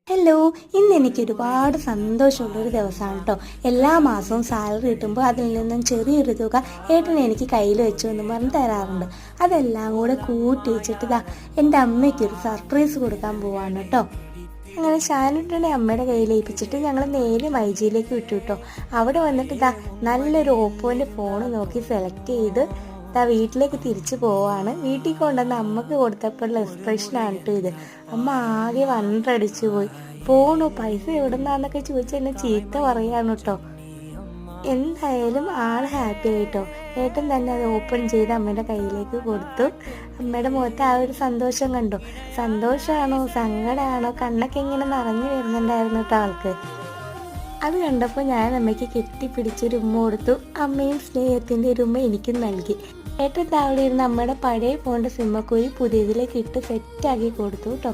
Hello, ഇന്ന് എനിക്ക് ഒരുപാട് സന്തോഷമുള്ളൊരു ദിവസമാണ് കേട്ടോ. എല്ലാ മാസവും സാലറി കിട്ടുമ്പോൾ അതിൽ നിന്നും ചെറിയൊരു തുക ഏട്ടൻ എനിക്ക് കയ്യിൽ വെച്ചു എന്ന് പറഞ്ഞ് തരാറുണ്ട്. അതെല്ലാം കൂടെ കൂട്ടി വെച്ചിട്ട് എൻ്റെ അമ്മയ്ക്കൊരു സർപ്രൈസ് കൊടുക്കാൻ പോവാണ് കേട്ടോ. അങ്ങനെ ഷാനുട്ടനെ അമ്മയുടെ കയ്യിൽ ഏൽപ്പിച്ചിട്ട് ഞങ്ങൾ നേരെ മൈജിയിലേക്ക് വിട്ടു കേട്ടോ. അവിടെ വന്നിട്ട് നല്ലൊരു ഓപ്പോൻ്റെ ഫോൺ നോക്കി സെലക്ട് ചെയ്ത് വീട്ടിലേക്ക് തിരിച്ചു പോവാണ്. വീട്ടിൽ കൊണ്ടുവന്ന് അമ്മക്ക് കൊടുത്തപ്പോഴുള്ള എക്സ്പ്രഷനാണ് കേട്ടോ ഇത്. അമ്മ ആകെ വണ്ടടിച്ചു പോയി. പോണു പൈസ എവിടുന്നാന്നൊക്കെ ചോദിച്ച് എന്നെ ചീത്ത പറയാണ് കേട്ടോ. എന്തായാലും ആൾ ഹാപ്പി ആയിട്ടോ. ഏട്ടൻ തന്നെ അത് ഓപ്പൺ ചെയ്ത് അമ്മയുടെ കയ്യിലേക്ക് കൊടുത്തു. അമ്മയുടെ മുഖത്ത് ആ ഒരു സന്തോഷം കണ്ടു. സന്തോഷമാണോ സങ്കടമാണോ കണ്ണൊക്കെ ഇങ്ങനെ നിറഞ്ഞു വരുന്നുണ്ടായിരുന്നു കേട്ടോ ആൾക്ക്. അത് കണ്ടപ്പോൾ ഞാൻ അമ്മയ്ക്ക് കെട്ടിപ്പിടിച്ചൊരു ഉമ്മ കൊടുത്തു. അമ്മയും സ്നേഹത്തിൻ്റെ ഒരു ഉമ്മ എനിക്കും നൽകി. ഏട്ടൻ അവിടെ ഇരുന്ന് അമ്മയുടെ പഴയ ഫോണിൻ്റെ സിമ്മൊക്കെ പുതിയതിലേക്ക് ഇട്ട് സെറ്റാക്കി കൊടുത്തു കേട്ടോ.